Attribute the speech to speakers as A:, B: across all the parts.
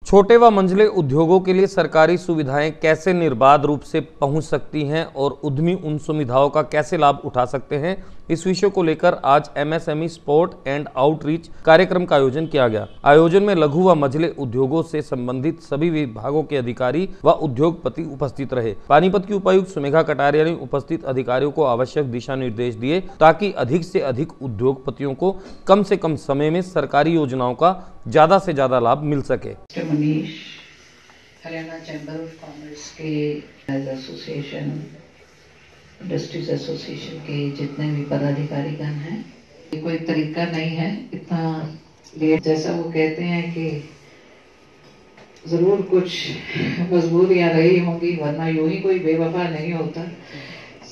A: छोटे व मंझले उद्योगों के लिए सरकारी सुविधाएं कैसे निर्बाध रूप से पहुंच सकती हैं और उद्यमी उन सुविधाओं का कैसे लाभ उठा सकते हैं, इस विषय को लेकर आज एमएसएमई सपोर्ट एंड आउटरीच कार्यक्रम का आयोजन किया गया। आयोजन में लघु व मझले उद्योगों से संबंधित सभी विभागों के अधिकारी व उद्योगपति उपस्थित रहे। पानीपत की उपायुक्त सुमेघा कटारिया ने उपस्थित अधिकारियों को आवश्यक दिशा निर्देश दिए ताकि अधिक से अधिक उद्योगपतियों को कम से कम समय में सरकारी योजनाओं का ज्यादा से ज्यादा लाभ मिल सके।
B: Manish, Haryana chamber of commerce के एसोसिएशन, इंडस्ट्रीज एसोसिएशन के जितने भी पदाधिकारीगण हैं, ये कोई तरीका नहीं है इतना लेट। जैसा वो कहते हैं कि जरूर कुछ मजबूरियां रही होंगी, वरना यूं ही कोई बेवफा नहीं होता।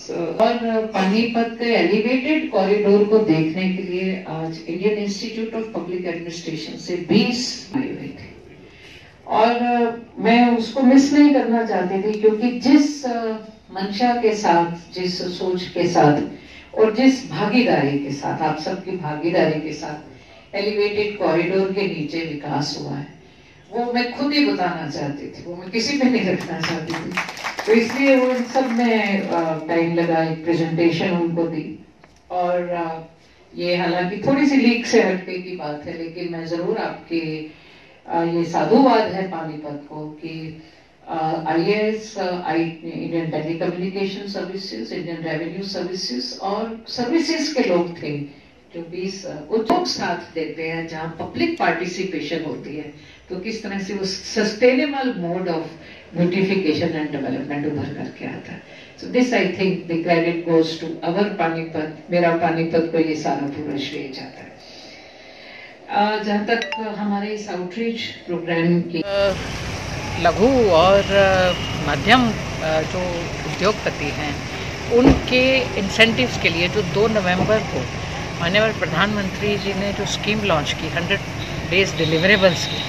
B: और पानीपत के एलिवेटेड कॉरिडोर को देखने के लिए आज Indian institute of public administration से 20 आए हुए थे और मैं उसको मिस नहीं करना चाहती थी, क्योंकि जिस मंशा के साथ, जिस सोच के साथ और जिस भागीदारी के साथ, आप सबकी भागीदारी के साथ एलिवेटेड कॉरिडोर के नीचे विकास हुआ है, वो मैं खुद ही बताना चाहती थी, वो मैं किसी पे नहीं रखना चाहती थी। तो इसलिए वो इन सब में टाइम लगा, एक प्रेजेंटेशन उनको दी। और ये हालांकि थोड़ी सी लीक से हटके की बात है, लेकिन मैं जरूर आपके ये साधुवाद है पानीपत को कि IAS, Indian telecommunication services, Indian revenue services और सर्विसेज के लोग थे जो 20 उद्योग साथ देते हैं, जहां पब्लिक पार्टिसिपेशन होती है, तो किस तरह से वो sustainable mode of beautification and development उभर करके आता है। So this I think the credit goes to our Panipat, मेरा पानीपत को ये सारा पूरा श्रेय जाता है। जहाँ तक हमारे इस आउटरीच प्रोग्राम की
C: लघु और मध्यम जो उद्योगपति हैं, उनके इंसेंटिव्स के लिए जो 2 नवंबर को माननीय प्रधानमंत्री जी ने जो स्कीम लॉन्च की 100 डेज डिलीवरेबल्स की,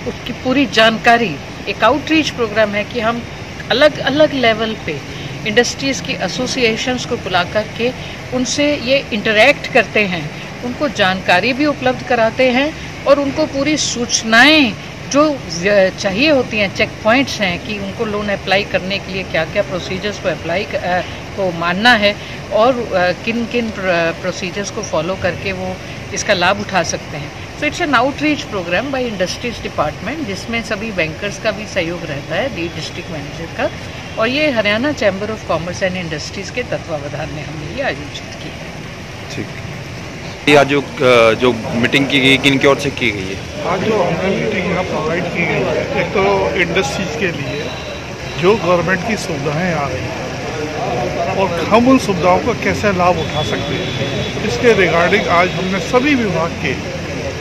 C: उसकी पूरी जानकारी एक आउटरीच प्रोग्राम है कि हम अलग अलग लेवल पे इंडस्ट्रीज़ की एसोसिएशंस को बुला करके उनसे ये इंटरेक्ट करते हैं, उनको जानकारी भी उपलब्ध कराते हैं और उनको पूरी सूचनाएं जो चाहिए होती हैं, चेक पॉइंट्स हैं कि उनको लोन अप्लाई करने के लिए क्या क्या प्रोसीजर्स को मानना है और किन किन प्रोसीजर्स को फॉलो करके वो इसका लाभ उठा सकते हैं। So it's an outreach program by industries department, जिसमें सभी बैंकर्स का भी सहयोग रहता है, लीड डिस्ट्रिक्ट मैनेजर का, और ये Haryana chamber of commerce and industries के तत्वावधान में हमने ये आयोजित की है।
D: ठीक। आज जो मीटिंग की गई, किन की ओर से की गई है?
E: आज जो हमने मीटिंग यहाँ प्रोवाइड की गई है, एक तो इंडस्ट्रीज के लिए जो गवर्नमेंट की सुविधाएं आ रही हैं और हम उन सुविधाओं का कैसे लाभ उठा सकते हैं, इसके रिगार्डिंग आज हमने सभी विभाग के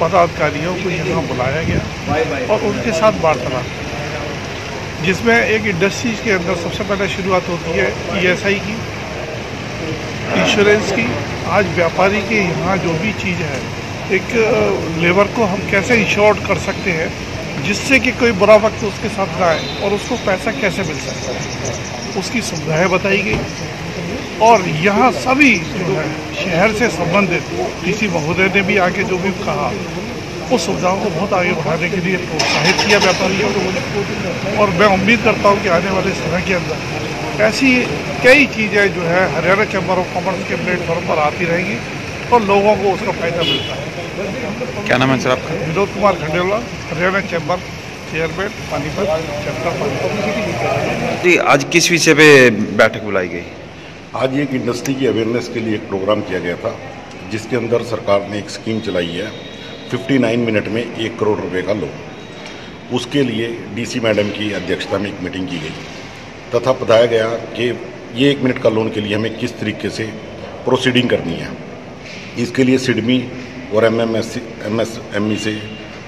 E: पदाधिकारियों को यहाँ बुलाया गया और उनके साथ वार्तालाप, जिसमें एक इंडस्ट्रीज के अंदर सबसे पहले शुरुआत होती है ESI की, इंश्योरेंस की। आज व्यापारी के यहाँ जो भी चीज़ है, एक लेबर को हम कैसे इंश्योर्ड कर सकते हैं जिससे कि कोई बुरा वक्त उसके साथ ना आए और उसको पैसा कैसे मिल सकता है, उसकी सुविधाएं बताई गई। और यहाँ सभी जो है शहर से संबंधित DC महोदय ने भी आके जो भी कहा, उस सुविधाओं को बहुत आगे बढ़ाने के लिए प्रोत्साहित किया व्यापारियों को। और मैं उम्मीद करता हूँ कि आने वाले समय के अंदर ऐसी कई चीज़ें जो है हरियाणा चैम्बर ऑफ कॉमर्स के प्लेटफॉर्म पर आती रहेंगी और लोगों को उसका फायदा मिलता है।
D: क्या नाम है सर आपका?
E: Vinod Kumar Khandelwal, Haryana chamber chairman, Panipat chapter Panipat.
D: जी, आज किस विषय पे बैठक बुलाई गई?
F: आज एक इंडस्ट्री की अवेयरनेस के लिए एक प्रोग्राम किया गया था, जिसके अंदर सरकार ने एक स्कीम चलाई है 59 मिनट में 1 करोड़ रुपए का लोन। उसके लिए DC मैडम की अध्यक्षता में एक मीटिंग की गई तथा बताया गया कि ये 1 मिनट का लोन के लिए हमें किस तरीके से प्रोसीडिंग करनी है। इसके लिए सिडमी और MSME से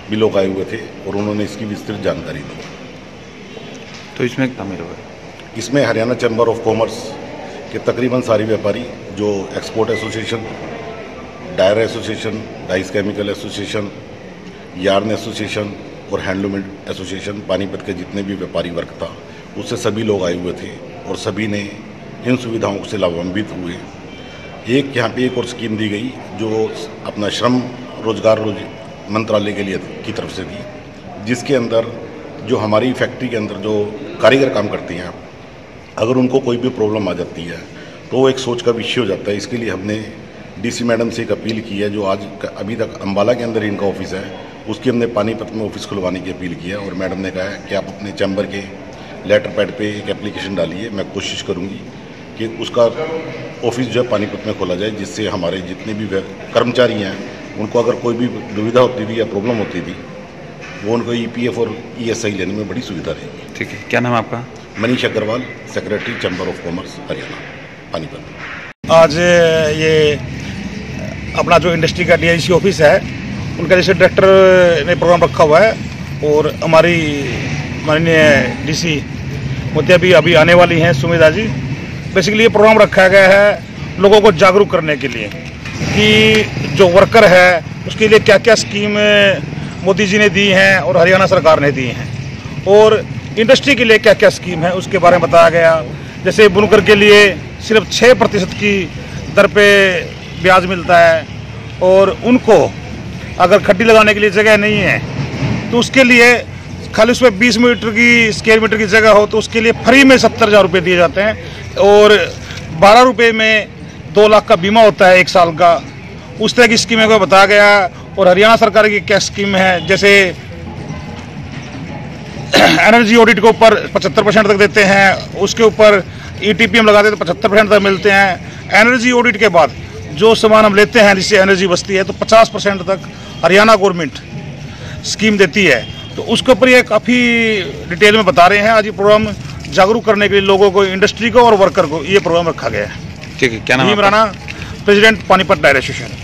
F: भी लोग आए हुए थे और उन्होंने इसकी विस्तृत जानकारी दी।
D: तो इसमें शामिल हुए,
F: इसमें हरियाणा चैम्बर ऑफ कॉमर्स के तकरीबन सारे व्यापारी, जो export association, dyer association, dyes chemical association, yarn association और हैंडलूम एसोसिएशन, पानीपत के जितने भी व्यापारी वर्ग था, उससे सभी लोग आए हुए थे और सभी ने इन सुविधाओं से लाभान्वित हुए। एक यहाँ पे एक और स्कीम दी गई जो अपना श्रम रोजगार मंत्रालय के लिए की तरफ से थी, जिसके अंदर जो हमारी फैक्ट्री के अंदर जो कारीगर काम करती हैं, अगर उनको कोई भी प्रॉब्लम आ जाती है तो वो एक सोच का विषय हो जाता है। इसके लिए हमने डीसी मैडम से एक अपील की है, जो आज अभी तक अम्बाला के अंदर इनका ऑफिस है, उसकी हमने पानीपत में ऑफिस खुलवाने की अपील की है। और मैडम ने कहा है कि आप अपने चैम्बर के लेटर पैड पे एक एप्लीकेशन डालिए, मैं कोशिश करूँगी कि उसका ऑफिस जो है पानीपत में खोला जाए, जिससे हमारे जितने भी कर्मचारी हैं उनको अगर कोई भी दुविधा होती थी या प्रॉब्लम होती थी, वो उनको EPF और ESI लेने में बड़ी सुविधा रहेगी।
D: ठीक है, क्या नाम है आपका?
F: Manish Agarwal, secretary chamber of commerce Haryana Panipat.
G: आज ये अपना जो इंडस्ट्री का DIC ऑफिस है, उनका जैसे डायरेक्टर ने प्रोग्राम रखा हुआ है और हमारी माननीय DC मोतिया भी अभी आने वाली हैं, सुमिता जी। बेसिकली ये प्रोग्राम रखा गया है लोगों को जागरूक करने के लिए कि जो वर्कर है उसके लिए क्या क्या स्कीम मोदी जी ने दी हैं और हरियाणा सरकार ने दी हैं, और इंडस्ट्री के लिए क्या क्या स्कीम है उसके बारे में बताया गया। जैसे बुनकर के लिए सिर्फ 6% की दर पे ब्याज मिलता है, और उनको अगर खड्डी लगाने के लिए जगह नहीं है तो उसके लिए खाली उसमें 20 स्क्वायर मीटर की जगह हो तो उसके लिए फ्री में 70,000 रुपये दिए जाते हैं, और 12 रुपये में 2 लाख का बीमा होता है 1 साल का। उस तरह की स्कीमें को बताया गया। और हरियाणा सरकार की क्या स्कीम है, जैसे एनर्जी ऑडिट के ऊपर 75% तक देते हैं, उसके ऊपर ETPM लगाते हैं तो 75% तक मिलते हैं। एनर्जी ऑडिट के बाद जो सामान हम लेते हैं जिससे एनर्जी बचती है तो 50% तक हरियाणा गवर्नमेंट स्कीम देती है। तो उसके ऊपर ये काफ़ी डिटेल में बता रहे हैं। आज ये प्रोग्राम जागरूक करने के लिए लोगों को, इंडस्ट्री को और वर्कर को ये प्रोग्राम रखा गया है।
D: ठीक है, क्या नाम है?
G: Rana, president Panipat dyer association.